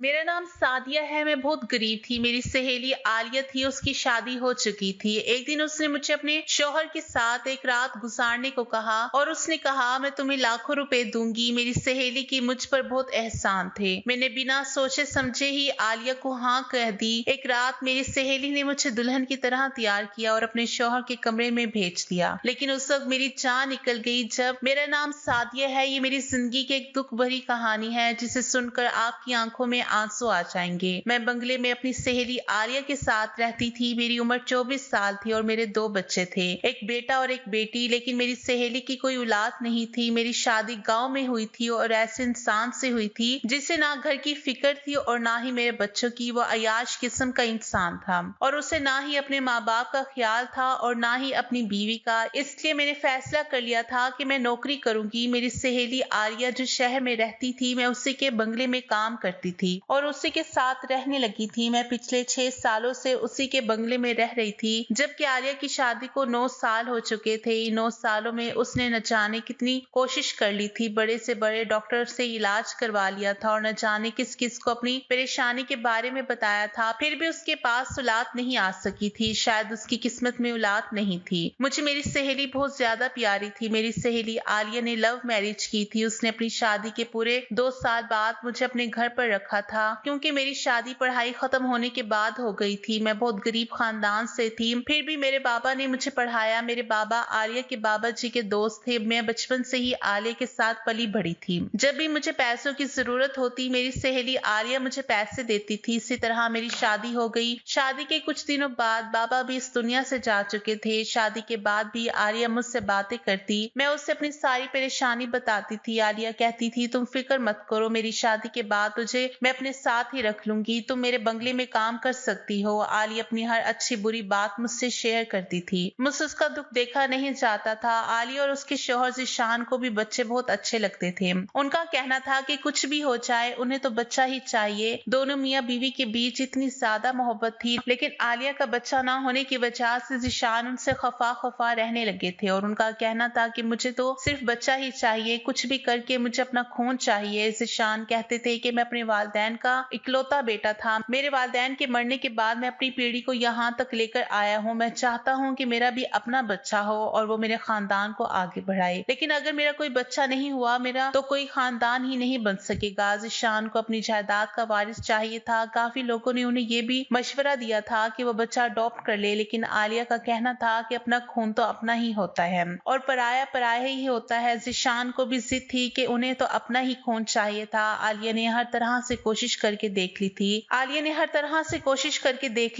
मेरा नाम सादिया है। मैं बहुत गरीब थी। मेरी सहेली आलिया थी, उसकी शादी हो चुकी थी। एक दिन उसने मुझे अपने शौहर के साथ एक रात गुजारने को कहा और उसने कहा मैं तुम्हें लाखों रुपए दूंगी। मेरी सहेली की मुझ पर बहुत एहसान थे। मैंने बिना सोचे समझे ही आलिया को हाँ कह दी। एक रात मेरी सहेली ने मुझे दुल्हन की तरह तैयार किया और अपने शौहर के कमरे में भेज दिया। लेकिन उस वक्त मेरी जान निकल गई जब मेरा नाम सादिया है। ये मेरी जिंदगी की एक दुख भरी कहानी है जिसे सुनकर आपकी आंखों में आंसू आ जाएंगे। मैं बंगले में अपनी सहेली आलिया के साथ रहती थी। मेरी उम्र 24 साल थी और मेरे 2 बच्चे थे, एक बेटा और एक बेटी। लेकिन मेरी सहेली की कोई औलाद नहीं थी। मेरी शादी गांव में हुई थी और ऐसे इंसान से हुई थी जिसे ना घर की फिक्र थी और ना ही मेरे बच्चों की। वो अयाश किस्म का इंसान था और उसे ना ही अपने माँ बाप का ख्याल था और ना ही अपनी बीवी का। इसलिए मैंने फैसला कर लिया था कि मैं नौकरी करूंगी। मेरी सहेली आलिया जो शहर में रहती थी, मैं उसी के बंगले में काम करती थी और उसी के साथ रहने लगी थी। मैं पिछले 6 सालों से उसी के बंगले में रह रही थी जबकि आलिया की शादी को 9 साल हो चुके थे। इन 9 सालों में उसने न जाने कितनी कोशिश कर ली थी। बड़े से बड़े डॉक्टर से इलाज करवा लिया था और न जाने किस किस को अपनी परेशानी के बारे में बताया था। फिर भी उसके पास औलाद नहीं आ सकी थी। शायद उसकी किस्मत में औलाद नहीं थी। मुझे मेरी सहेली बहुत ज्यादा प्यारी थी। मेरी सहेली आलिया ने लव मैरिज की थी। उसने अपनी शादी के पूरे 2 साल बाद मुझे अपने घर पर रखा था क्योंकि मेरी शादी पढ़ाई खत्म होने के बाद हो गई थी। मैं बहुत गरीब खानदान से थी, फिर भी मेरे बाबा ने मुझे पढ़ाया। मेरे बाबा आलिया के बाबा जी के दोस्त थे। मैं बचपन से ही आलिया के साथ पली बढ़ी थी। जब भी मुझे पैसों की जरूरत होती मेरी सहेली आलिया मुझे पैसे देती थी। इसी तरह मेरी शादी हो गई। शादी के कुछ दिनों बाद बाबा भी इस दुनिया से जा चुके थे। शादी के बाद भी आलिया मुझसे बातें करती। मैं उससे अपनी सारी परेशानी बताती थी। आलिया कहती थी तुम फिक्र मत करो, मेरी शादी के बाद तुझे मैं अपने साथ ही रख लूंगी। तुम मेरे बंगले में काम कर सकती हो। आलिया अपनी हर अच्छी बुरी बात मुझसे शेयर करती थी। मुझसे उसका दुख देखा नहीं जाता था। आलिया और उसके शौहर जिशान को भी बच्चे बहुत अच्छे लगते थे। उनका कहना था कि कुछ भी हो जाए उन्हें तो बच्चा ही चाहिए। दोनों मियाँ बीवी के बीच इतनी ज्यादा मोहब्बत थी, लेकिन आलिया का बच्चा ना होने की वजह से जिशान उनसे खफा खफा रहने लगे थे और उनका कहना था कि मुझे तो सिर्फ बच्चा ही चाहिए, कुछ भी करके मुझे अपना खून चाहिए। जिशान कहते थे कि मैं अपने वालिदैन का इकलौता बेटा था। मेरे वालिदैन के मरने के बाद मैं अपनी पीढ़ी को यहाँ तक लेकर आया हूँ। मैं चाहता हूँ कि मेरा भी अपना बच्चा हो और वो मेरे खानदान को आगे बढ़ाए। लेकिन अगर मेरा कोई बच्चा नहीं हुआ, मेरा तो कोई खानदान ही नहीं बन सकेगा। जिशान को अपनी जायदाद का वारिस चाहिए था। काफी लोगों ने उन्हें ये भी मशवरा दिया था कि वो बच्चा अडॉप्ट कर ले, लेकिन आलिया का कहना था कि अपना खून तो अपना ही होता है और पराया पराया ही होता है। जिशान को भी जिद थी कि उन्हें तो अपना ही खून चाहिए था। आलिया ने हर तरह से कोशिश करके देख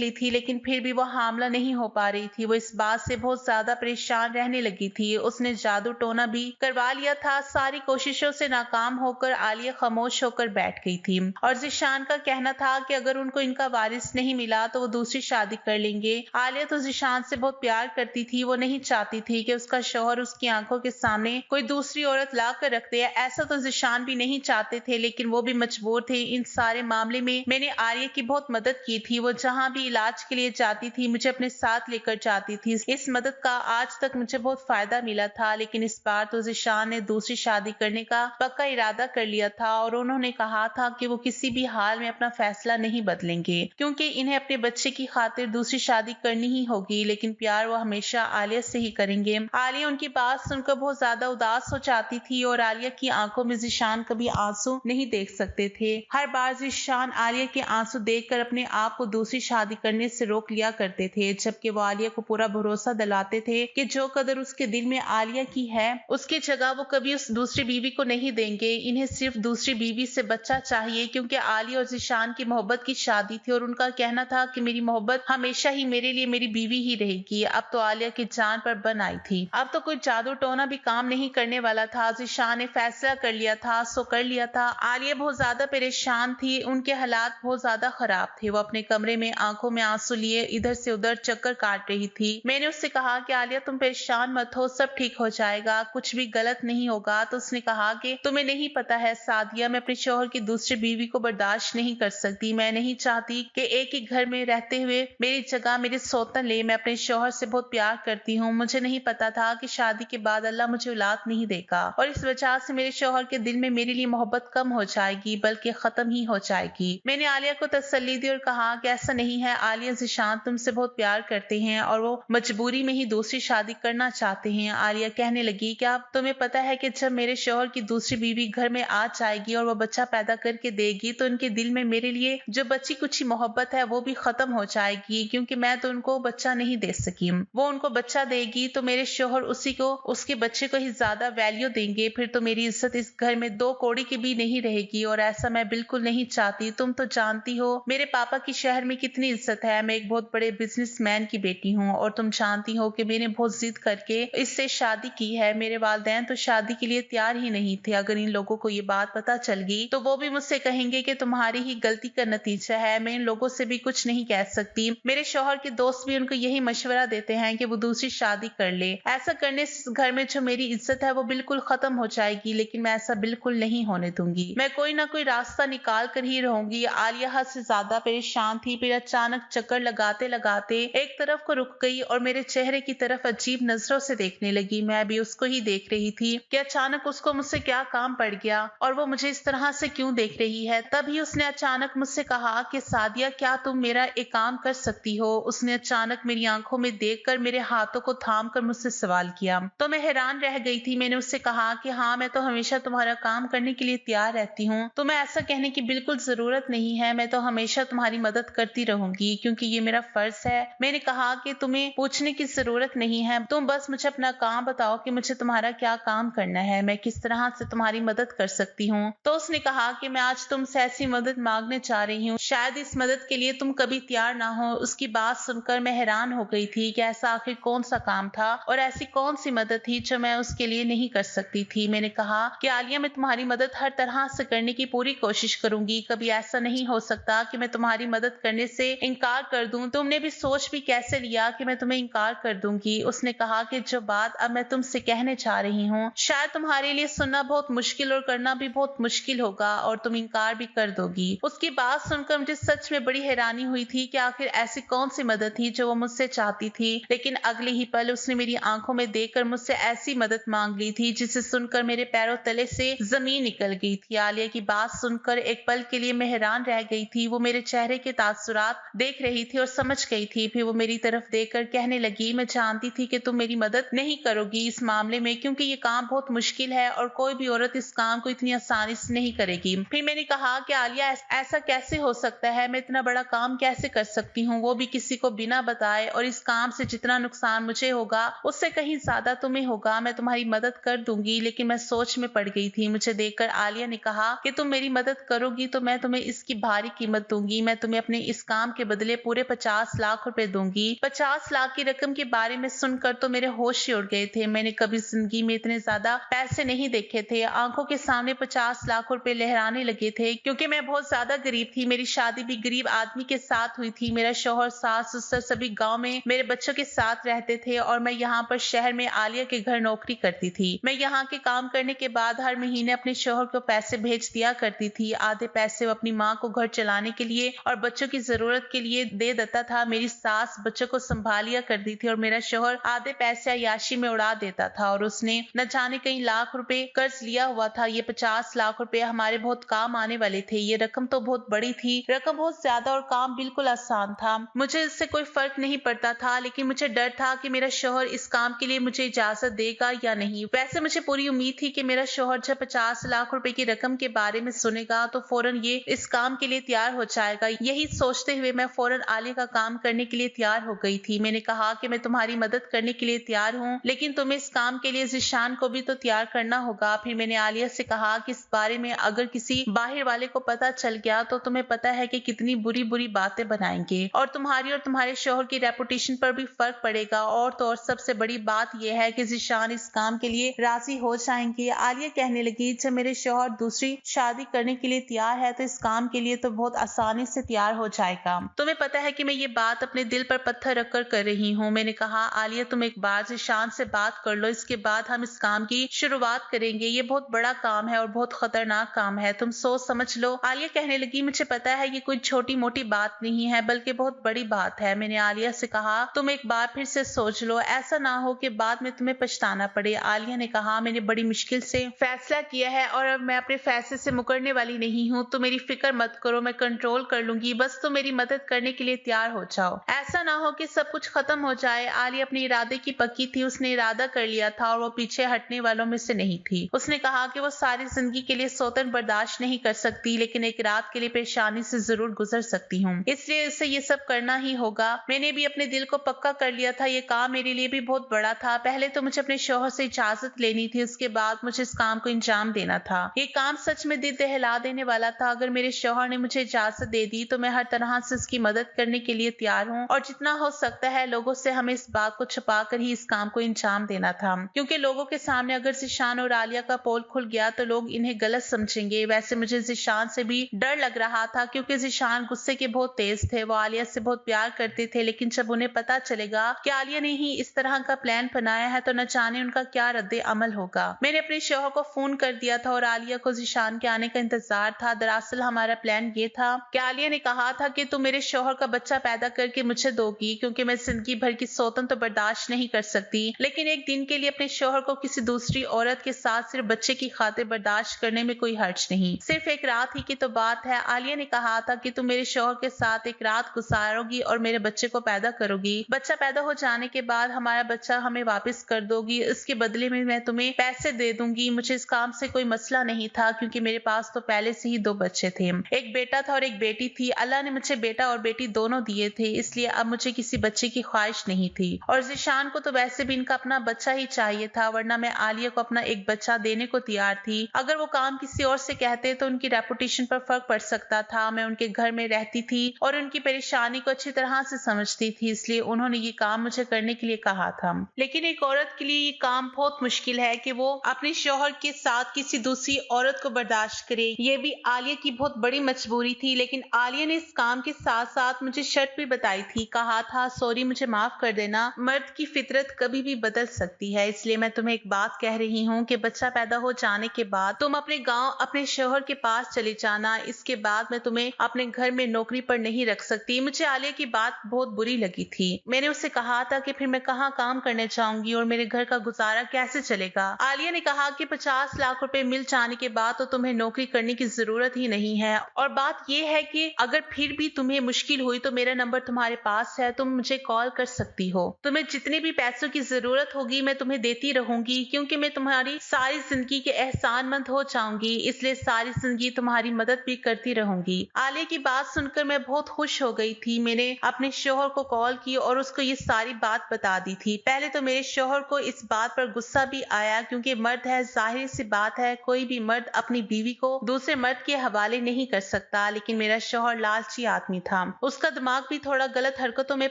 ली थी लेकिन फिर भी वो हामला नहीं हो पा रही थी। वो इस बात से बहुत ज्यादा परेशान रहने लगी थी। उसने जादू टोना भी करवा लिया था। सारी कोशिशों से नाकाम होकर आलिया खामोश होकर बैठ गई थी और जिशान का कहना था कि अगर उनको इनका वारिस नहीं मिला तो वो दूसरी शादी कर लेंगे। आलिया तो जिशान से बहुत प्यार करती थी। वो नहीं चाहती थी कि उसका शौहर उसकी आंखों के सामने कोई दूसरी औरत ला कर रख दे। ऐसा तो जिशान भी नहीं चाहते थे, लेकिन वो भी मजबूर थे। इन सारे मामले में मैंने आलिया की बहुत मदद की थी। वो जहाँ भी इलाज के लिए जाती थी मुझे अपने साथ लेकर जाती थी। इस मदद का आज तक मुझे बहुत फायदा मिला था। लेकिन इस बार तो जिशान ने दूसरी शादी करने का पक्का इरादा कर लिया था और उन्होंने कहा था कि वो किसी भी हाल में अपना फैसला नहीं बदलेंगे क्योंकि इन्हें अपने बच्चे की खातिर दूसरी शादी करनी ही होगी। लेकिन प्यार वो हमेशा आलिया से ही करेंगे। आलिया उनकी बात सुनकर बहुत ज्यादा उदास हो जाती थी और आलिया की आंखों में जिशान कभी आंसू नहीं देख सकते थे। हर बार जिशान आलिया के आंसू देखकर अपने आप को दूसरी शादी करने से रोक लिया करते थे, जबकि वो आलिया को पूरा भरोसा दिलाते थे कि जो कदर उसके दिल में आलिया की है उसकी जगह वो कभी उस दूसरी बीवी को नहीं देंगे। इन्हें सिर्फ दूसरी बीवी से बच्चा चाहिए क्योंकि आलिया और जिशान की मोहब्बत की शादी थी और उनका कहना था कि मेरी मोहब्बत हमेशा ही मेरे लिए मेरी बीवी ही रहेगी। अब तो आलिया की जान पर बन आई थी। अब तो कोई जादू टोना भी काम नहीं करने वाला था। जिशान ने फैसला कर लिया था सो कर लिया था। आलिया बहुत ज्यादा परेशान थी। उनके हालात बहुत ज्यादा खराब थे। वो अपने कमरे में आंखों में आंसू लिए इधर से उधर चक्कर काट रही थी। मैंने उससे कहा कि आलिया तुम परेशान मत हो, सब ठीक हो जाएगा, कुछ भी गलत नहीं होगा। तो उसने कहा कि तुम्हें नहीं पता है सादिया, मैं अपने शौहर की दूसरी बीवी को बर्दाश्त नहीं कर सकती। मैं नहीं चाहती कि एक ही घर में रहते हुए मेरी जगह मेरे सौतन ले। मैं अपने शौहर से बहुत प्यार करती हूँ। मुझे नहीं पता था कि शादी के बाद अल्लाह मुझे औलाद नहीं देगा और इस वजह से मेरे शौहर के दिल में मेरे लिए मोहब्बत कम हो जाएगी बल्कि खत्म ही हो जाएगी। मैंने आलिया को तसल्ली दी और कहा कि ऐसा नहीं है, आलिया ज़ीशान तुमसे बहुत प्यार करते हैं और वो मजबूरी में ही दूसरी शादी करना चाहते हैं। आलिया कहने लगी, क्या तुम्हें पता है कि जब मेरे शौहर की दूसरी बीवी घर में आ जाएगी और वो बच्चा पैदा करके देगी तो उनके दिल में मेरे लिए जो बच्ची कुछ मोहब्बत है वो भी खत्म हो जाएगी, क्योंकि मैं तो उनको बच्चा नहीं दे सकी। वो उनको बच्चा देगी तो मेरे शौहर उसी को, उसके बच्चे को ही ज्यादा वैल्यू देंगे। फिर तो मेरी इज्जत इस घर में 2 कौड़ी की भी नहीं रहेगी और ऐसा मैं बिल्कुल नहीं चाहती। तुम तो जानती हो मेरे पापा की शहर में कितनी इज्जत है, मैं एक बहुत बड़े बिजनेसमैन की बेटी हूँ और तुम जानती हो कि मैंने बहुत जिद करके इससे शादी की है। मेरे वालिदैन तो शादी के लिए तैयार ही नहीं थे। अगर इन लोगों को ये बात पता चल गई तो वो भी मुझसे कहेंगे कि तुम्हारी ही गलती का नतीजा है। मैं इन लोगों से भी कुछ नहीं कह सकती। मेरे शौहर के दोस्त भी उनको यही मशवरा देते हैं कि वो दूसरी शादी कर ले। ऐसा करने से घर में जो मेरी इज्जत है वो बिल्कुल खत्म हो जाएगी, लेकिन मैं ऐसा बिल्कुल नहीं होने दूंगी। मैं कोई ना कोई रास्ता निकाल कर ही रहूंगी। आलिया हद से ज्यादा परेशान थी। फिर अचानक चक्कर लगाते लगाते एक तरफ को रुक गई और मेरे चेहरे की तरफ अजीब नजरों से देखने लगी। मैं भी उसको ही देख रही थी कि अचानक उसको मुझसे क्या काम पड़ गया और वो मुझे इस तरह से क्यों देख रही है। तभी उसने अचानक मुझसे कहा कि सादिया, क्या तुम मेरा एक काम कर सकती हो? उसने अचानक मेरी आंखों में देखकर मेरे हाथों को थाम कर मुझसे सवाल किया। तो मैं हैरान रह गई थी। मैंने उससे कहा कि हाँ, मैं तो हमेशा तुम्हारा काम करने के लिए तैयार रहती हूँ। तुम्हें ऐसा कहने की बिल्कुल जरूरत नहीं है। मैं तो हमेशा तुम्हारी मदद करती रहूंगी क्योंकि ये मेरा फर्ज है। मैंने कहा कि तुम्हें पूछने की जरूरत नहीं है, तुम बस मुझे अपना काम बताओ कि मुझे तुम्हारा क्या काम करना है, मैं किस तरह से तुम्हारी मदद कर सकती हूँ। तो उसने कहा कि मैं आज तुमसे ऐसी मदद मांगने चाह रही हूँ, शायद इस मदद के लिए तुम कभी तैयार ना हो। उसकी बात सुनकर मैं हैरान हो गई थी कि ऐसा आखिर कौन सा काम था और ऐसी कौन सी मदद थी जो मैं उसके लिए नहीं कर सकती थी। मैंने कहा कि आलिया, मैं तुम्हारी मदद हर तरह से करने की पूरी कोशिश करूंगी। कभी ऐसा नहीं हो सकता कि मैं तुम्हारी मदद करने से इनकार कर दूं। तुमने भी सोच भी कैसे लिया कि मैं तुम्हें इनकार कर दूंगी? उसने कहा कि जो बात अब मैं तुमसे कहने चाह रही हूँ शायद तुम्हारे लिए सुनना बहुत मुश्किल और करना भी बहुत मुश्किल होगा और तुम इनकार भी कर दोगी। उसकी बात सुनकर मुझे सच में बड़ी हैरानी हुई थी कि आखिर ऐसी कौन सी मदद थी जो वो मुझसे चाहती थी। लेकिन अगले ही पल उसने मेरी आंखों में देखकर मुझसे ऐसी मदद मांग ली थी जिसे सुनकर मेरे पैरों तले से जमीन निकल गई थी। आलिया की बात सुनकर एक पल के लिए मैं हैरान रह गई थी। वो मेरे चेहरे के तासुरात देख रही थी और समझ गई थी। फिर वो मेरी तरफ देखकर कहने लगी, मैं जानती थी कि तुम मेरी मदद नहीं करोगी इस मामले में, क्योंकि ये काम बहुत मुश्किल है और कोई भी औरत इस काम को इतनी आसानी से नहीं करेगी। फिर मैंने कहा कि आलिया, ऐसा कैसे हो सकता है? मैं इतना बड़ा काम कैसे कर सकती हूँ, वो भी किसी को बिना बताए? और इस काम से जितना नुकसान मुझे होगा उससे कहीं ज्यादा तुम्हें होगा। मैं तुम्हारी मदद कर दूंगी। लेकिन मैं सोच में पड़ गई थी। मुझे देखकर आलिया ने कहा कि तुम मेरी मदद करोगी तो मैं तुम्हें इसकी भारी कीमत दूंगी। मैं तुम्हें अपने इस काम के बदले पूरे 50 लाख रुपए दूंगी। 50 लाख की रकम के बारे में सुनकर तो मेरे होश ही उड़ गए थे। मैंने कभी जिंदगी में इतने ज्यादा पैसे नहीं देखे थे। आंखों के सामने 50 लाख रुपए लहराने लगे थे। क्योंकि मैं बहुत ज्यादा गरीब थी। मेरी शादी भी गरीब आदमी के साथ हुई थी। मेरा शौहर, सास, ससुर सभी गांव में मेरे बच्चों के साथ रहते थे और मैं यहाँ पर शहर में आलिया के घर नौकरी करती थी। मैं यहाँ के काम करने के बाद हर महीने अपने शौहर को पैसे भेज दिया करती थी। आधे पैसे वो अपनी माँ को घर चलाने के लिए और बच्चों की जरूरत के लिए दे देता था। मेरी सास बच्चों को संभालिया करती थी और मेरा शौहर आधे पैसे अय्याशी में उड़ा देता था। और उसने न जाने कई लाख रुपए कर्ज लिया हुआ था। ये 50 लाख रुपए हमारे बहुत काम आने वाले थे। ये रकम तो बहुत बड़ी थी, रकम बहुत ज्यादा और काम बिल्कुल आसान था। मुझे इससे कोई फर्क नहीं पड़ता था, लेकिन मुझे डर था कि मेरा शौहर इस काम के लिए मुझे इजाजत देगा या नहीं। वैसे मुझे पूरी उम्मीद थी कि मेरा शौहर जब 50 लाख रुपए की रकम के बारे में सुनेगा तो फौरन ये इस काम के लिए तैयार हो जाएगा। यही सोचते हुए मैं फौरन आलिया का काम करने के लिए तैयार हो गई थी। मैंने कहा कि मैं तुम्हारी मदद करने के लिए तैयार हूँ, लेकिन तुम्हें इस काम के लिए ज़ीशान को भी तो तैयार करना होगा। फिर मैंने आलिया से कहा कि इस बारे में अगर किसी बाहर वाले को पता चल गया तो तुम्हें पता है कि कितनी बुरी बुरी बातें बनाएंगे और तुम्हारी और तुम्हारे शौहर की रेपुटेशन पर भी फर्क पड़ेगा। और तो और सबसे बड़ी बात यह है कि ज़ीशान इस काम के लिए राजी हो जाएंगे। आलिया कहने लगी, जब मेरे शौहर दूसरी शादी करने के लिए तैयार है तो इस काम के लिए तो बहुत आसानी से तैयार हो जाएगा। तुम्हें पता है कि मैं ये बात अपने दिल पर पत्थर रखकर कर रही हूँ। मैंने कहा, आलिया तुम एक बार ज़ीशान से बात कर लो, इसके बाद हम इस काम की शुरुआत करेंगे। ये बहुत बड़ा काम है और बहुत खतरनाक काम है, तुम सोच समझ लो। आलिया कहने लगी, मुझे पता है ये कोई छोटी मोटी बात नहीं है बल्कि बहुत बड़ी बात है। मैंने आलिया से कहा, तुम एक बार फिर से सोच लो, ऐसा ना हो कि बाद में तुम्हें पछताना पड़े। आलिया ने कहा, मैंने बड़ी मुश्किल से फैसला किया है और अब मैं अपने फैसले से मुकरने वाली नहीं नहीं हूँ, तो मेरी फिक्र मत करो, मैं कंट्रोल कर लूंगी, बस तुम मेरी मदद करने के लिए तैयार हो जाओ। ऐसा ना हो कि सब कुछ खत्म हो जाए। आलिया अपने इरादे की पक्की थी, उसने इरादा कर लिया था और वो पीछे हटने वालों में से नहीं थी। उसने कहा कि वो सारी जिंदगी के लिए सौतन बर्दाश्त नहीं कर सकती, लेकिन एक रात के लिए परेशानी से जरूर गुजर सकती हूँ, इसलिए उसे ये सब करना ही होगा। मैंने भी अपने दिल को पक्का कर लिया था, ये काम मेरे लिए भी बहुत बड़ा था। पहले तो मुझे अपने शौहर से इजाजत लेनी थी, उसके बाद मुझे इस काम को अंजाम देना था। ये काम सच में दिल दहला देने वाला था। अगर मेरे शौहर ने मुझे इजाजत दे दी तो मैं हर तरह से उसकी मदद करने के लिए तैयार हूँ, और जितना हो सकता है लोगों से हमें इस बात को छुपा कर ही इस काम को अंजाम देना था, क्योंकि लोगों के सामने अगर ज़ीशान और आलिया का पोल खुल गया तो लोग इन्हें गलत समझेंगे। वैसे मुझे ज़ीशान से भी डर लग रहा था, क्योंकि ज़ीशान गुस्से के बहुत तेज थे। वो आलिया से बहुत प्यार करते थे, लेकिन जब उन्हें पता चलेगा कि आलिया ने ही इस तरह का प्लान बनाया है तो न जाने उनका क्या रद्दे अमल होगा। मैंने अपने शौहर को फोन कर दिया था और आलिया को ज़ीशान के आने का इंतजार था। दरअसल हमारा प्लान ये था कि आलिया ने कहा था कि तुम मेरे शौहर का बच्चा पैदा करके मुझे दोगी, क्योंकि मैं जिंदगी भर की सौतन तो बर्दाश्त नहीं कर सकती, लेकिन एक दिन के लिए अपने शौहर को किसी दूसरी औरत के साथ सिर्फ बच्चे की खातिर बर्दाश्त करने में कोई हर्ज नहीं। सिर्फ एक रात ही की तो बात है। आलिया ने कहा था कि तुम मेरे शौहर के साथ एक रात गुजारोगी और मेरे बच्चे को पैदा करोगी। बच्चा पैदा हो जाने के बाद हमारा बच्चा हमें वापस कर दोगी, इसके बदले में मैं तुम्हें पैसे दे दूंगी। मुझे इस काम से कोई मसला नहीं था, क्योंकि मेरे पास तो पहले से ही 2 बच्चे थे, एक बेटा था और एक बेटी थी। अल्लाह ने मुझे बेटा और बेटी दोनों दिए थे, इसलिए अब मुझे किसी बच्चे की ख्वाहिश नहीं थी। और ज़ीशान को तो वैसे भी इनका अपना बच्चा ही चाहिए था, वरना मैं आलिया को अपना एक बच्चा देने को तैयार थी। अगर वो काम किसी और से कहते तो उनकी रेपुटेशन पर फर्क पड़ सकता था। मैं उनके घर में रहती थी और उनकी परेशानी को अच्छी तरह से समझती थी, इसलिए उन्होंने ये काम मुझे करने के लिए कहा था। लेकिन एक औरत के लिए ये काम बहुत मुश्किल है कि वो अपने शौहर के साथ किसी दूसरी औरत को बर्दाश्त करे। ये भी आलिया की बहुत बड़ी मजबूरी थी, लेकिन आलिया ने इस काम के साथ साथ मुझे शर्त भी बताई थी। कहा था, सॉरी मुझे माफ कर देना, मर्द की फितरत कभी भी बदल सकती है, इसलिए मैं तुम्हें एक बात कह रही हूँ कि बच्चा पैदा हो जाने के बाद तुम अपने गांव अपने शौहर के पास चले जाना। इसके बाद मैं तुम्हें अपने घर में नौकरी पर नहीं रख सकती। मुझे आलिया की बात बहुत बुरी लगी थी। मैंने उससे कहा था कि फिर मैं कहाँ काम करने जाऊंगी और मेरे घर का गुजारा कैसे चलेगा। आलिया ने कहा कि 50 लाख रुपए मिल जाने के बाद तो तुम्हें नौकरी करने की जरूरत ही नहीं है, और बात यह है कि अगर फिर भी तुम्हें मुश्किल हुई तो मेरा नंबर तुम्हारे पास है, तुम मुझे कॉल कर सकती हो। तुम्हें जितने भी पैसों की जरूरत होगी मैं तुम्हें देती रहूंगी, क्योंकि मैं तुम्हारी सारी जिंदगी के एहसानमंद हो जाऊंगी, इसलिए सारी जिंदगी तुम्हारी मदद भी करती रहूंगी। आलिया की बात सुनकर मैं बहुत खुश हो गई थी। मैंने अपने शौहर को कॉल की और उसको ये सारी बात बता दी थी। पहले तो मेरे शौहर को इस बात पर गुस्सा भी आया, क्योंकि मर्द है, जाहिर सी बात है कोई भी मर्द अपनी बीवी को दूसरे मर्द के हवाले नहीं कर सकता। लेकिन मेरा शौहर लालची आदमी था, उसका दिमाग भी थोड़ा गलत हरकतों में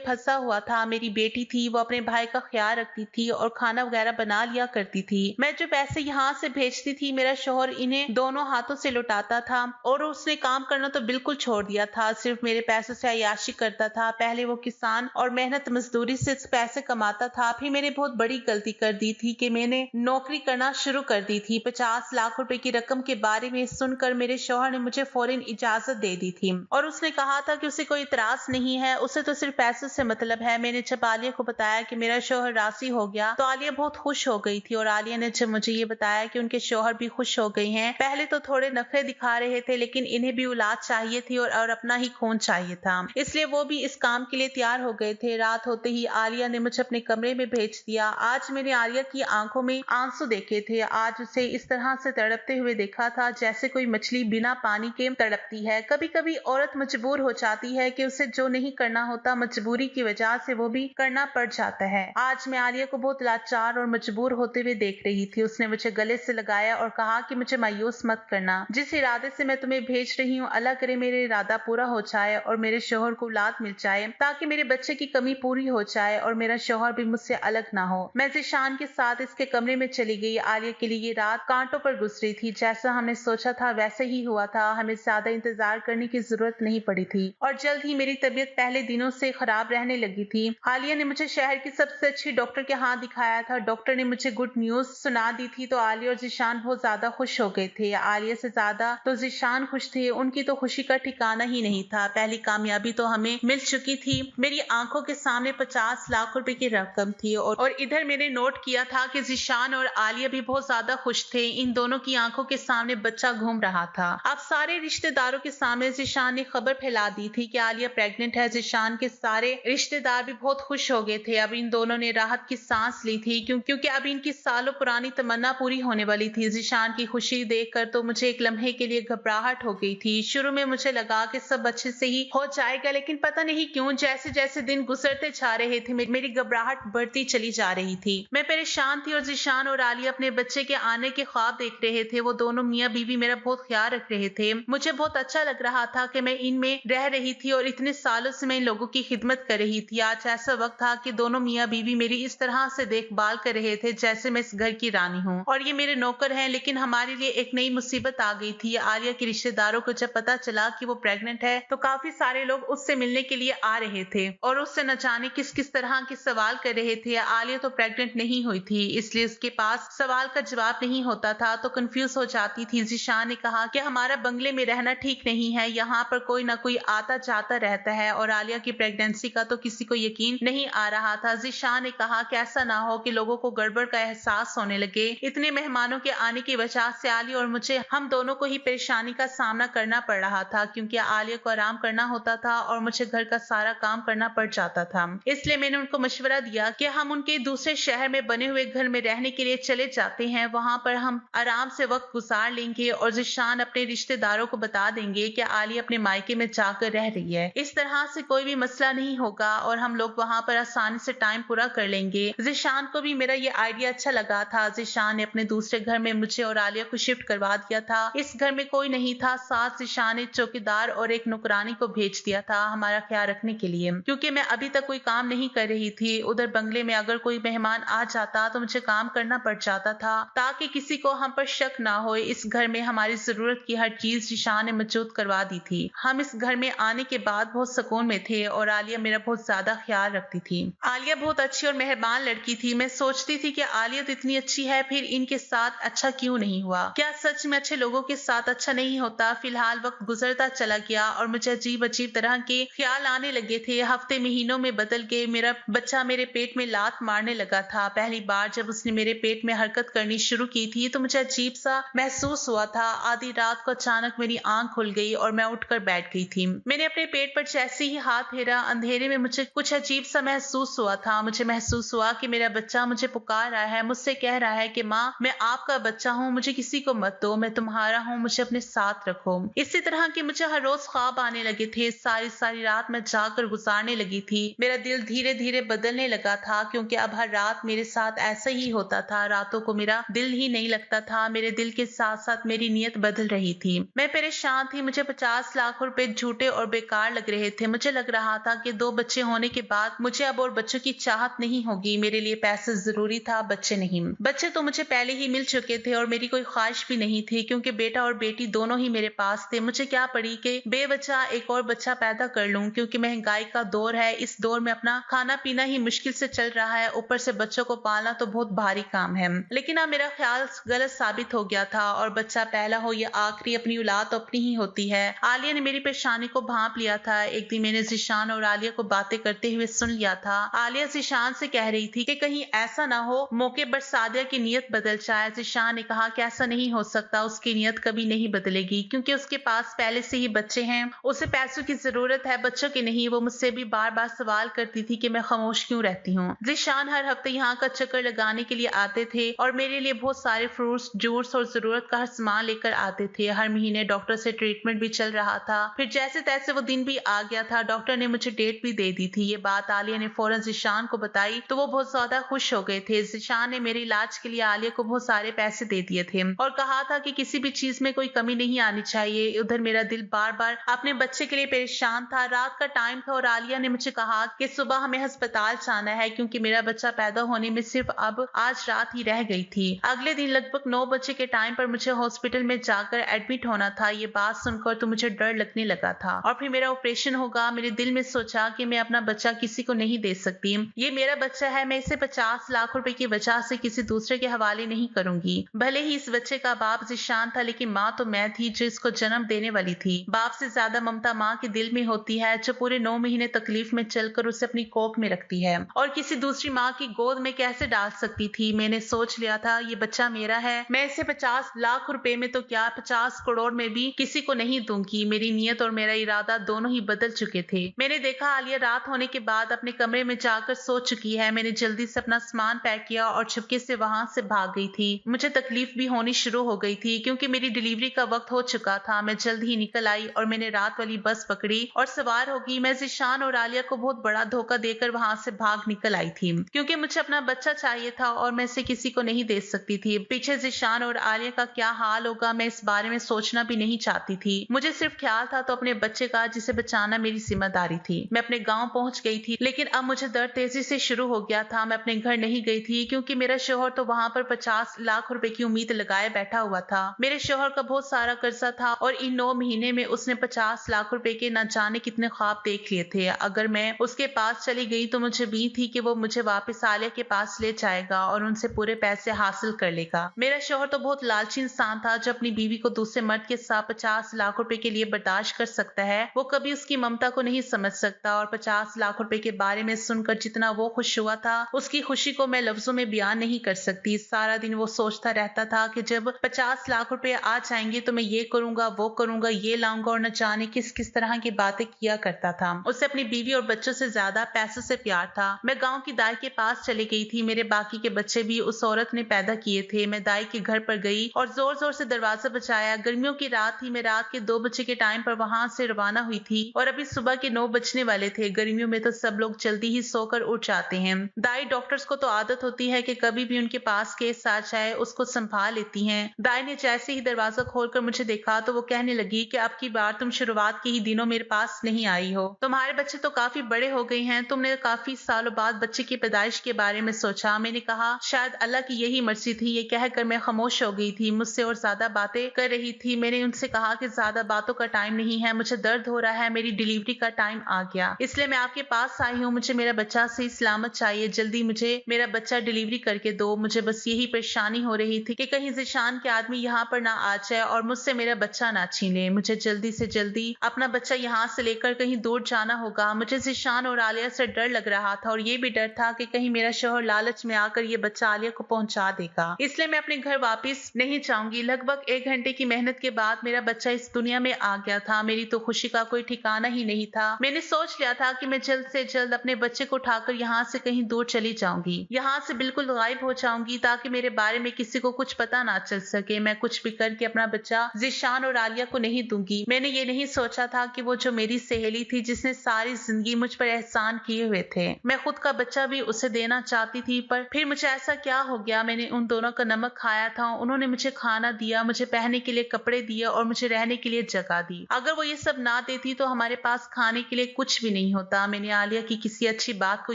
फंसा हुआ था। मेरी बेटी थी, वो अपने भाई का ख्याल रखती थी और खाना वगैरह बना लिया करती थी। मैं जो पैसे यहाँ से भेजती थी मेरा शौहर इन्हें दोनों हाथों से लौटाता था, और उसने काम करना तो बिल्कुल छोड़ दिया था, सिर्फ मेरे पैसों से अय्याशी करता था। पहले वो किसान और मेहनत मजदूरी से पैसे कमाता था, फिर मैंने बहुत बड़ी गलती कर दी थी कि मैंने नौकरी करना शुरू कर दी थी। 50 लाख रुपए की रकम के बारे में सुनकर मेरे शौहर ने मुझे फौरन इजाजत दे दी थी, और उसने कहा था कि उसे कोई इतराज नहीं है, उसे तो सिर्फ पैसों से मतलब है। मैंने जब आलिया को बताया कि मेरा शौहर राजी हो गया तो आलिया बहुत खुश हो गई थी, और आलिया ने जब मुझे ये बताया कि उनके शौहर भी खुश हो गए हैं, पहले तो थोड़े नखरे दिखा रहे थे, लेकिन इन्हें भी औलाद चाहिए थी और अपना ही खून चाहिए था, इसलिए वो भी इस काम के लिए तैयार हो गए थे। रात होते ही आलिया ने मुझे अपने कमरे में भेज दिया। आज मैंने आलिया की आंखों में आंसू देखे थे। आज उसे इस तरह से तड़पते हुए देखा था जैसे कोई मछली बिना पानी के तड़पती है। कभी कभी औरत मजबूर हो जाती है कि उसे जो नहीं करना होता मजबूरी की वजह से वो भी करना पड़ जाता है। आज मैं आलिया को बहुत लाचार और मजबूर होते हुए देख रही थी। उसने मुझे गले से लगाया और कहा कि मुझे मायूस मत करना, जिस इरादे से मैं तुम्हें भेज रही हूँ अल्लाह करे मेरे इरादा पूरा हो जाए और मेरे शौहर को औलाद मिल जाए, ताकि मेरे बच्चे की कमी पूरी हो जाए और मेरा शौहर भी मुझसे अलग ना हो। मैं ज़ीशान के साथ इसके कमरे में चली गई। आलिया के लिए ये रात कांटों पर गुजरी थी। जैसा हमने सोचा था वैसे ही हुआ था। हमें ज्यादा इंतजार करने की जरूरत नहीं पड़ी थी और जल्द ही मेरी तबीयत पहले दिनों से खराब रहने लगी थी। आलिया ने मुझे शहर की सबसे अच्छी डॉक्टर के हाथ दिखाया था। डॉक्टर ने मुझे गुड न्यूज सुना दी थी तो आलिया और ज़ीशान बहुत ज्यादा खुश हो गए थे। आलिया से ज्यादा तो ज़ीशान खुश थे। उनकी तो खुशी का ठिकाना ही नहीं था। पहली कामयाबी तो हमें मिल चुकी थी। मेरी आंखों के सामने 50 लाख रुपए की रकम थी और इधर मैंने नोट किया था कि ज़ीशान और आलिया भी बहुत ज्यादा खुश थे। इन दोनों की आंखों के सामने बच्चा घूम रहा था। अब सारे रिश्तेदारों के सामने ज़ीशान ने खबर फैला दी थी कि आलिया प्रेग्नेंट है। ज़ीशान के सारे रिश्तेदार भी बहुत खुश हो गए थे। अब इन दोनों ने राहत की सांस ली थी क्योंकि अब इनकी सालों पुरानी तमन्ना पूरी होने वाली थी। ज़ीशान की खुशी देखकर तो मुझे एक लम्हे के लिए घबराहट हो गई थी। शुरू में मुझे लगा कि सब अच्छे से ही हो जाएगा, लेकिन पता नहीं क्यों जैसे जैसे दिन गुजरते जा रहे थे मेरी घबराहट बढ़ती चली जा रही थी। मैं परेशान थी और ज़ीशान और आलिया अपने बच्चे के आने के ख्वाब देख रहे थे। वो दोनों मियाँ बीवी मेरा बहुत ख्याल रख रहे थे। मुझे बहुत अच्छा लग रहा था कि मैं इनमें रह रही थी और इतने सालों से मैं इन लोगों की खिदमत कर रही थी। आज ऐसा वक्त था कि दोनों मियाँ बीवी मेरी इस तरह से देखभाल कर रहे थे जैसे मैं इस घर की रानी हूँ और ये मेरे नौकर हैं। लेकिन हमारे लिए एक नई मुसीबत आ गई थी। आलिया के रिश्तेदारों को जब पता चला कि वो प्रेग्नेंट है तो काफी सारे लोग उससे मिलने के लिए आ रहे थे और उससे न जाने किस किस तरह के सवाल कर रहे थे। आलिया तो प्रेग्नेंट नहीं हुई थी, इसलिए उसके पास सवाल का जवाब नहीं होता था तो कंफ्यूज हो जाती थी। ज़ीशान ने कहा कि हमारा बंगले में रहना ठीक नहीं है, यहाँ पर कोई ना कोई आता जाता रहता है और आलिया की प्रेगनेंसी का तो किसी को यकीन नहीं आ रहा था। ज़ीशान ने कहा कि ऐसा ना हो कि लोगों को गड़बड़ का एहसास होने लगे। इतने मेहमानों के आने की वजह से आलिया और मुझे हम दोनों को ही परेशानी का सामना करना पड़ रहा था क्योंकि आलिया को आराम करना होता था और मुझे घर का सारा काम करना पड़ जाता था। इसलिए मैंने उनको मशवरा दिया कि हम उनके दूसरे शहर में बने हुए घर में रहने के लिए चले जाते हैं। वहां पर हम आराम से वक्त गुजार लेंगे और ज़ीशान अपने रिश्तेदारों को बता देंगे कि आलिया अपने मायके में जाकर रह रही है। इस तरह से कोई भी मसला नहीं होगा और हम लोग वहां पर आसानी से टाइम पूरा कर लेंगे। ज़ीशान को भी मेरा ये आइडिया अच्छा लगा था। ज़ीशान ने अपने दूसरे घर में मुझे और आलिया को शिफ्ट करवा दिया था। इस घर में कोई नहीं था। साथ ज़ीशान ने चौकीदार और एक नौकरानी को भेज दिया था हमारा ख्याल रखने के लिए, क्योंकि मैं अभी तक कोई काम नहीं कर रही थी। उधर बंगले में अगर कोई मेहमान आ जाता तो मुझे काम करना पड़ जाता था ताकि किसी को हम पर शक ना हो। इस घर में हमारी जरूरत की हर चीज ज़ीशान ने मौजूद करवा दी थी। हम इस घर में आने के बाद बहुत सुकून में थे और आलिया मेरा बहुत ज्यादा ख्याल रखती थी। आलिया बहुत अच्छी और मेहरबान लड़की थी। मैं सोचती थी कि आलिया तो इतनी अच्छी है, फिर इनके साथ अच्छा क्यों नहीं हुआ? क्या सच में अच्छे लोगों के साथ अच्छा नहीं होता? फिलहाल वक्त गुजरता चला गया और मुझे अजीब अजीब तरह के ख्याल आने लगे थे। हफ्ते महीनों में बदल गए। मेरा बच्चा मेरे पेट में लात मारने लगा था। पहली बार जब उसने मेरे पेट में हरकत करनी शुरू की थी तो मुझे अजीब सा महसूस हुआ था। आधी रात को अचानक मेरी आंख खुल गई और मैं उठकर बैठ गई थी। मैंने अपने पेट पर जैसे ही हाथ फेरा, अंधेरे में मुझे कुछ अजीब सा महसूस हुआ था। मुझे महसूस हुआ कि मेरा बच्चा मुझे पुकार रहा है, मुझसे कह रहा है कि माँ मैं आपका बच्चा हूँ, मुझे किसी को मत दो, मैं तुम्हारा हूँ, मुझे अपने साथ रखो। इसी तरह के मुझे हर रोज ख्वाब आने लगे थे। सारी सारी रात मैं जाकर गुजारने लगी थी। मेरा दिल धीरे धीरे बदलने लगा था क्योंकि अब हर रात मेरे साथ ऐसा ही होता था। रातों को मेरा दिल ही नहीं लगता था। मेरे दिल के साथ साथ मेरी नीयत बदल रही थी। मैं परेशान थी। मुझे 50 लाख रुपए झूठे और बेकार लग रहे थे। मुझे लग रहा था कि 2 बच्चे होने के बाद मुझे अब और बच्चों की चाहत नहीं होगी। मेरे लिए पैसे जरूरी था, बच्चे नहीं। बच्चे तो मुझे पहले ही मिल चुके थे और मेरी कोई ख्वाहिश भी नहीं थी क्योंकि बेटा और बेटी दोनों ही मेरे पास थे। मुझे क्या पड़ी कि बेवजह एक और बच्चा पैदा कर लूं क्योंकि महंगाई का दौर है। इस दौर में अपना खाना पीना ही मुश्किल से चल रहा है, ऊपर से बच्चों को पालना तो बहुत भारी काम है। लेकिन अब मेरा ख्याल गलत साबित हो गया था और बच्चा पहला हो या आखिरी, अपनी औलाद तो अपनी ही होती है। आलिया ने मेरी परेशानी को भांप लिया था। एक दिन मैंने ज़ीशान और आलिया को बातें करते हुए सुन लिया था। आलिया ज़ीशान से कह रही थी कि कहीं ऐसा ना हो मौके पर सादिया की नीयत बदल जाए। ज़ीशान ने कहा कि ऐसा नहीं हो सकता, उसकी नीयत कभी नहीं बदलेगी क्योंकि उसके पास पहले से ही बच्चे हैं। उसे पैसों की जरूरत है, बच्चों की नहीं। वो मुझसे भी बार बार सवाल करती थी कि मैं खामोश क्यों रहती हूँ। ज़ीशान हर हफ्ते यहाँ का चक्कर लगाने के लिए आते थे और मेरे लिए बहुत सारे फ्रूट्स, जूस और जरूरत का हर सामान लेकर आते थे। हर महीने डॉक्टर से ट्रीटमेंट भी चल रहा था। फिर जैसे तैसे वो दिन भी आ गया था। डॉक्टर ने मुझे डेट भी दे दी थी। ये बात आलिया ने फौरन ज़ीशान को बताई तो वो बहुत ज्यादा खुश हो गए थे। ज़ीशान ने मेरे इलाज के लिए आलिया को बहुत सारे पैसे दे दिए थे और कहा था कि किसी भी चीज में कोई कमी नहीं आनी चाहिए। उधर मेरा दिल बार बार अपने बच्चे के लिए परेशान था। रात का टाइम था और आलिया ने मुझे कहा कि सुबह हमें अस्पताल जाना है क्योंकि मेरा बच्चा पैदा होने में सिर्फ अब आज रात ही रह गई थी। अगले दिन लगभग 9 बजे के टाइम पर मुझे हॉस्पिटल में जाकर एडमिट होना था। ये बात सुनकर तो मुझे डर लगने लगा था और फिर मेरा ऑपरेशन होगा। मेरे दिल में सोचा कि मैं अपना बच्चा किसी को नहीं दे सकती। ये मेरा बच्चा है, मैं इसे 50 लाख रुपए की वजह से किसी दूसरे के हवाले नहीं करूंगी। भले ही इस बच्चे का बाप ज़ीशान था लेकिन माँ तो मैं थी जो इसको जन्म देने वाली थी। बाप से ज्यादा ममता माँ के दिल में होती है जो पूरे 9 महीने तकलीफ में चलकर उसे अपनी कोख में रखती है और किसी दूसरी माँ की गोद में कैसे डाल सकती थी। मैंने सोच लिया था ये बच्चा मेरा है, मैं इसे 50 लाख रुपए में तो क्या 50 करोड़ में भी किसी को नहीं दूंगी। मेरी नीयत और मेरा इरादा दोनों ही बदल चुके थे। मैंने देखा आलिया रात होने के बाद अपने कमरे में जाकर सो चुकी है। मैंने जल्दी से अपना सामान पैक किया और चुपके से वहां से भाग गई थी। मुझे तकलीफ भी होनी शुरू हो गई थी क्योंकि मेरी डिलीवरी का वक्त हो चुका था। मैं जल्द ही निकल आई और मैंने रात वाली बस पकड़ी और सवार होगी। मैं ज़ीशान और आलिया को बहुत बड़ा धोखा देकर वहां से भाग निकल आई थी क्योंकि मुझे अपना बच्चा चाहिए था और मैं इसे किसी को नहीं दे सकती थी। पीछे ज़ीशान और आलिया का क्या हाल होगा मैं इस बारे में सोचना भी नहीं चाहती थी। मुझे सिर्फ ख्याल था तो अपने बच्चे का जिसे बचाना मेरी जिम्मेदारी थी। मैं अपने गांव पहुंच गई थी लेकिन अब मुझे दर्द तेजी से शुरू हो गया था। मैं अपने घर नहीं गई थी क्योंकि मेरा शोहर तो वहां पर 50 लाख रुपए की उम्मीद लगाए बैठा हुआ था। मेरे शोहर का बहुत सारा कर्जा था और इन 9 महीने में उसने 50 लाख रुपए के न जाने कितने ख्वाब देख लिए थे। अगर मैं उसके पास चली गई तो मुझे भी थी कि वो मुझे वापस आलिया के पास ले जाएगा और उनसे पूरे पैसे हासिल कर लेगा। मेरा शोहर तो बहुत लालची इंसान था जो अपनी बीवी को दूसरे मर्द के साथ 50 लाख रुपए के लिए बर्दाश्त कर सकता है। वो कभी उसकी ममता को नहीं समझ सकता और 50 लाख रुपए के बारे में सुनकर जितना वो खुश हुआ था उसकी खुशी को मैं लफ्जों में बयान नहीं कर सकती। सारा दिन वो सोचता रहता था कि जब 50 लाख रुपए आ जाएंगे तो मैं ये करूंगा वो करूंगा ये लाऊंगा और न जाने किस किस तरह की बातें किया करता था। उसे अपनी बीवी और बच्चों से ज्यादा पैसों से प्यार था। मैं गांव की दाई के पास चली गई थी। मेरे बाकी के बच्चे भी उस औरत ने पैदा किए थे। मैं दाई के घर पर गई और जोर जोर से दरवाजा बजाया। गर्मियों की रात थी। मैं रात के 2 बजे के टाइम पर वहां से रवाना हुई थी और अभी सुबह के 9 बजने वाले थे। गर्मियों में तो सब लोग जल्दी ही सोकर उठ जाते हैं। दाई डॉक्टर्स को तो आदत होती है कि कभी भी उनके पास केस आ जाए उसको संभाल लेती हैं। दाई ने जैसे ही दरवाजा खोलकर मुझे देखा तो वो कहने लगी कि अब की बार तुम शुरुआत के ही दिनों मेरे पास नहीं आई हो। तुम्हारे बच्चे तो काफी बड़े हो गए हैं। तुमने काफी सालों बाद बच्चे की पैदाइश के बारे में सोचा। मैंने कहा शायद अल्लाह की यही मर्जी थी। ये कहकर मैं खामोश हो गई थी। मुझसे और ज्यादा बातें कर रही थी। मैंने उनसे कहा कि ज्यादा बातों का टाइम नहीं है। मुझे दर्द हो रहा है। मेरी डिलीवरी का टाइम आ गया इसलिए मैं आपके पास आई हूँ। मुझे मेरा बच्चा सही सलामत चाहिए। जल्दी मुझे मेरा बच्चा डिलीवरी करके दो। मुझे बस यही परेशानी हो रही थी कि कहीं ज़ीशान के आदमी यहाँ पर ना आ जाए और मुझसे मेरा बच्चा ना छीन ले। मुझे जल्दी से जल्दी अपना बच्चा यहाँ से लेकर कहीं दूर जाना होगा। मुझे ज़ीशान और आलिया से डर लग रहा था और ये भी डर था कि कहीं मेरा शोहर लालच में आकर ये बच्चा आलिया को पहुंचा देगा। इसलिए मैं अपने घर वापस नहीं जाऊंगी। लगभग 1 घंटे की मेहनत के बाद मेरा बच्चा इस दुनिया में आ गया था। मेरी तो खुशी का कोई ठिकाना ही नहीं था। मैंने सोच लिया था कि मैं जल्द से जल्द अपने बच्चे को उठाकर यहाँ से कहीं दूर चली जाऊंगी। यहाँ से बिल्कुल गायब हो जाऊंगी ताकि मेरे बारे में किसी को कुछ पता ना चल सके। मैं कुछ भी करके अपना बच्चा ज़ीशान और आलिया को नहीं दूंगी। मैंने ये नहीं सोचा था कि वो जो मेरी सहेली थी जिसने सारी जिंदगी मुझ पर एहसान किए हुए थे, मैं खुद का बच्चा भी उसे देना चाहती थी। पर फिर मुझे ऐसा क्या हो गया। मैंने उन दोनों का नमक खाया था। उन्होंने मुझे खाना दिया, मुझे पहनने के लिए कपड़े दिए और मुझे रहने के लिए जगह दी। अगर वो ये सब ना देती तो हमारे पास खाने के लिए कुछ भी नहीं होता। मैंने आलिया की किसी अच्छी बात को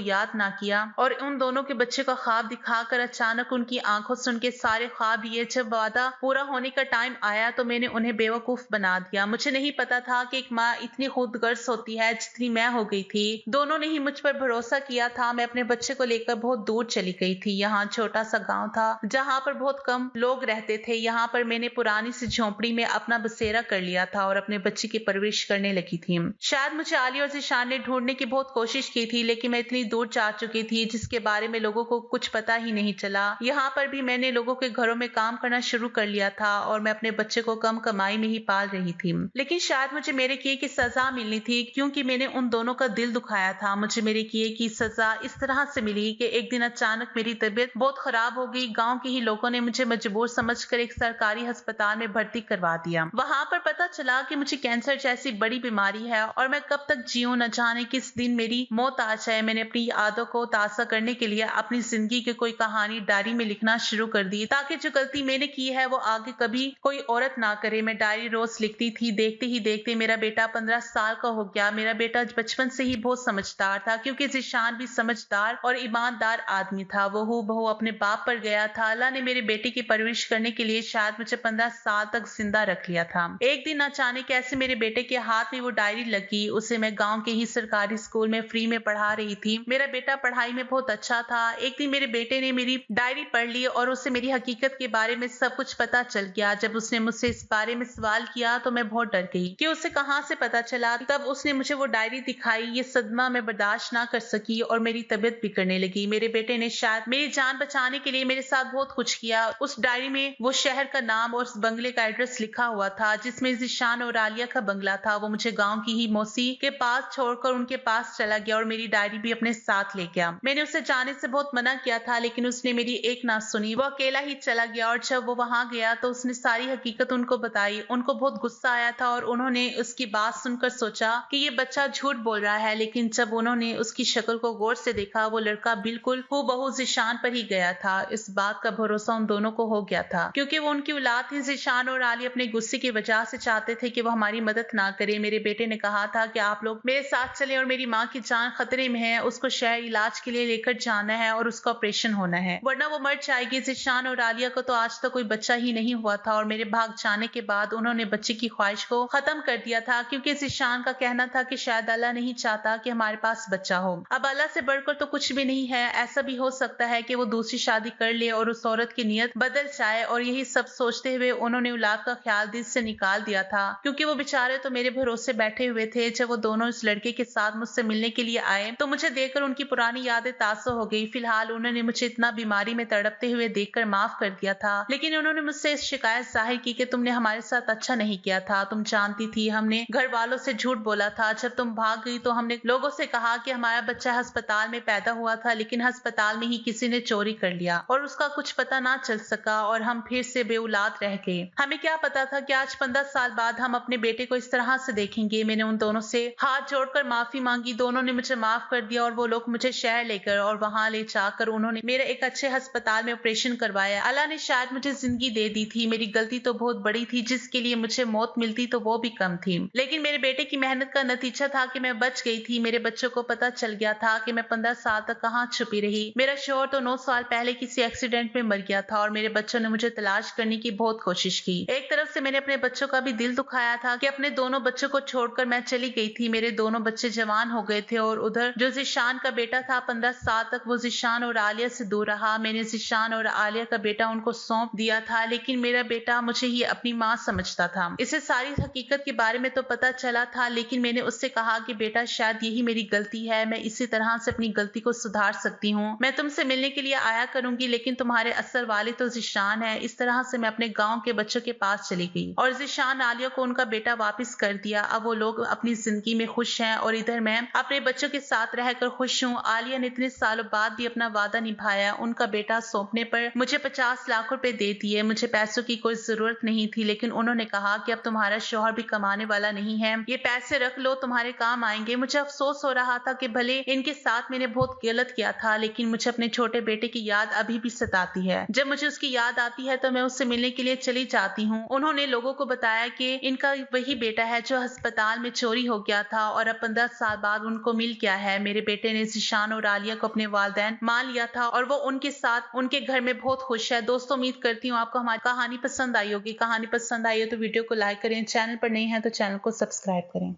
याद ना किया और उन दोनों के बच्चे का ख्वाब दिखाकर अचानक उनकी आंखों से उनके सारे ख्वाब लिए। जब वादा पूरा होने का टाइम आया तो मैंने उन्हें बेवकूफ बना दिया। मुझे नहीं पता था कि एक माँ इतनी खुदगर्ज होती है जितनी मैं हो गई थी। दोनों ने ही मुझ पर भरोसा किया था। मैं अपने बच्चे को लेकर बहुत दूर चली गई थी। यहाँ छोटा सा गांव था जहाँ पर बहुत कम लोग रहते थे। यहाँ पर मैंने पुरानी सी झोंपड़ी में अपना बसेरा कर लिया था और अपने बच्चे की परवरिश करने लगी थी। शायद मुझे आलिया और ज़ीशान ने ढूंढने की बहुत कोशिश की थी लेकिन मैं इतनी दूर जा चुकी थी जिसके बारे में लोगों को कुछ पता ही नहीं चला। यहाँ पर भी मैंने लोगों के घरों में काम करना शुरू कर लिया था और मैं अपने बच्चे को कम कमाई में ही पाल रही थी। लेकिन शायद मुझे मेरे किए की सजा मिलनी थी क्योंकि मैंने उन दोनों का दिल दुखाया था। मुझे मेरे किए की सजा इस तरह से मिली कि एक दिन अचानक मेरी तबीयत बहुत खराब हो गई। गांव के ही लोगों ने मुझे मजबूर समझकर एक सरकारी अस्पताल में भर्ती करवा दिया। वहां पर पता चला कि मुझे कैंसर जैसी बड़ी बीमारी है और मैं कब तक जीऊं न जाने किस दिन मेरी मौत आ जाए। मैंने अपनी यादों को ताज़ा करने के लिए अपनी जिंदगी की कोई कहानी डायरी में लिखना शुरू कर दी ताकि जो गलती मैंने की है वो आगे कभी कोई औरत ना करे। मैं डायरी रोज लिखती थी। देखते ही देखते मेरा बेटा 15 साल का हो गया। मेरा बेटा बचपन से ही बहुत समझदार था क्योंकि ज़ीशान भी समझदार और ईमानदार आदमी था। वो हूबहू अपने बाप पर गया था। अल्लाह ने मेरे बेटे की परवरिश करने के लिए शायद मुझे 15 साल तक जिंदा रख लिया था। एक दिन अचानक कैसे मेरे बेटे के हाथ में वो डायरी लगी। उसे मैं गाँव के ही सरकारी स्कूल में फ्री में पढ़ा रही थी। मेरा बेटा पढ़ाई में बहुत अच्छा था। एक दिन मेरे बेटे ने मेरी डायरी पढ़ ली और उसे मेरी हकीकत के बारे में सब कुछ पता चल गया। जब उसने मुझसे इस बारे में सवाल किया तो मैं बहुत डर गई कि उसे कहां से पता चला। तब उसने मुझे वो डायरी दिखाई। ये सदमा मैं बर्दाश्त ना कर सकी और मेरी तबीयत बिगड़ने लगी। मेरे बेटे ने शायद मेरी जान बचाने के लिए मेरे साथ बहुत कुछ किया। उस डायरी में वो शहर का नाम और उस बंगले बंगले का एड्रेस लिखा हुआ था जिसमें ज़ीशान और आलिया का बंगला था। वो मुझे गांव की ही मौसी के पास छोड़कर उनके पास चला गया और मेरी डायरी भी अपने साथ ले गया। मैंने उसे जाने से बहुत मना किया था लेकिन उसने मेरी एक ना सुनी। वो अकेला ही चला गया और जब वो वहां गया तो उसने सारी हकीकत उनको बताई। उनको बहुत गुस्सा आया था और उन्होंने उसकी बात सुनकर सोचा कि ये बच्चा झूठ बोल रहा है, लेकिन जब उन्होंने उसकी शक्ल को गौर से देखा वो लड़का बिल्कुल हूबहू ज़ीशान पर ही गया था। इस बात का भरोसा उन दोनों को हो गया था क्योंकि वो उनकी औलाद थी। ज़ीशान और आली अपने गुस्से की वजह से चाहते थे कि वो हमारी मदद ना करे। मेरे बेटे ने कहा था कि आप लोग मेरे साथ चले और मेरी माँ की जान खतरे में है, उसको शहर इलाज के लिए लेकर जाना है और उसका ऑपरेशन होना है वरना वो मर जाएगी। ज़ीशान और आलिया को तो आज तक कोई बच्चा ही नहीं हुआ था और मेरे भाग जाने के बाद उन्होंने बच्चे की ख्वाहिश को खत्म कर दिया था क्योंकि ज़ीशान का कहना था कि शायद अल्लाह नहीं चाहता कि हमारे पास बच्चा हो। अब अल्लाह से बढ़कर तो कुछ भी नहीं है। ऐसा भी हो सकता है कि वो दूसरी शादी कर ले और उस औरत की नीयत बदल जाए। और यही सब सोचते हुए उन्होंने औलाद का ख्याल दिल से निकाल दिया था क्योंकि वो बेचारे तो मेरे भरोसे बैठे हुए थे। जब वो दोनों इस लड़के के साथ मुझसे मिलने के लिए आए तो मुझे देखकर उनकी पुरानी यादें ताज़ा हो गई। फिलहाल उन्होंने मुझे इतना बीमारी में तड़पते हुए देखकर माफ कर दिया था लेकिन उन्होंने मुझसे इस शिकायत जाहिर की कि तुमने हमारे साथ अच्छा नहीं किया था। तुम जानती थी हमने घर वालों से झूठ बोला था। जब तुम भाग गई तो हमने लोगों से कहा कि हमारा बच्चा अस्पताल में पैदा हुआ था लेकिन अस्पताल में ही किसी ने चोरी कर लिया और उसका कुछ पता ना चल सका और हम फिर से बेऔलाद रह गए। हमें क्या पता था कि आज 15 साल बाद हम अपने बेटे को इस तरह से देखेंगे। मैंने उन दोनों से हाथ जोड़कर माफी मांगी। दोनों ने मुझे माफ कर दिया और वो लोग मुझे शहर लेकर और वहां ले जाकर उन्होंने मेरे एक अच्छे अस्पताल में ऑपरेशन करवाया। अल्लाह ने शायद मुझे जिंदगी दे दी थी। मेरी गलती तो बहुत बड़ी थी, जिसके लिए मुझे मौत मिलती तो वो भी कम थी, लेकिन मेरे बेटे की मेहनत का नतीजा था कि मैं बच गई थी। मेरे बच्चों को पता चल गया था कि मैं 15 साल तक कहाँ छुपी रही। मेरा शौहर तो 9 साल पहले किसी एक्सीडेंट में मर गया था और मेरे बच्चों ने मुझे तलाश करने की बहुत कोशिश की। एक तरफ से मैंने अपने बच्चों का भी दिल दुखाया था कि अपने दोनों बच्चों को छोड़कर मैं चली गई थी। मेरे दोनों बच्चे जवान हो गए थे और उधर जो ज़ीशान का बेटा था 15 साल तक वो ज़ीशान और आलिया से दूर रहा। मैंने ज़ीशान और आलिया का बेटा उनको सौंप दिया था लेकिन मेरा बेटा मुझे ही अपनी माँ समझता था। इसे सारी हकीकत के बारे में तो पता चला था लेकिन मैंने उससे कहा कि बेटा शायद यही मेरी गलती है, मैं इसी तरह से अपनी गलती को सुधार सकती हूँ। मैं तुमसे मिलने के लिए आया करूंगी लेकिन तुम्हारे असल वाले तो ज़ीशान है। इस तरह से मैं अपने गाँव के बच्चों के पास चली गई और ज़ीशान आलिया को उनका बेटा वापिस कर दिया। अब वो लोग अपनी जिंदगी में खुश हैं और इधर मैं अपने बच्चों के साथ रहकर खुश हूँ। आलिया ने इतने सालों बाद भी अपना वादा निभाया। उनका बेटा सौंपने पर मुझे 50 लाख रुपए दे दिए। मुझे पैसों की कोई जरूरत नहीं थी लेकिन उन्होंने कहा कि अब तुम्हारा शौहर भी कमाने वाला नहीं है, ये पैसे रख लो, तुम्हारे काम आएंगे। मुझे अफसोस हो रहा था कि भले इनके साथ मैंने बहुत गलत किया था लेकिन मुझे अपने छोटे बेटे की याद अभी भी सताती है। जब मुझे उसकी याद आती है तो मैं उससे मिलने के लिए चली जाती हूँ। उन्होंने लोगों को बताया कि इनका वही बेटा है जो अस्पताल में चोरी हो गया था और अब 15 साल बाद उनको मिल गया है। मेरे बेटे ने ज़ीशान और आलिया को अपने वालिदैन मान लिया था और वो उनके साथ उनके घर में बहुत खुश है। दोस्तों, उम्मीद करती हूँ आपको हमारी कहानी पसंद आई होगी। कहानी पसंद आई हो तो वीडियो को लाइक करें, चैनल पर नए हैं तो चैनल को सब्सक्राइब करें।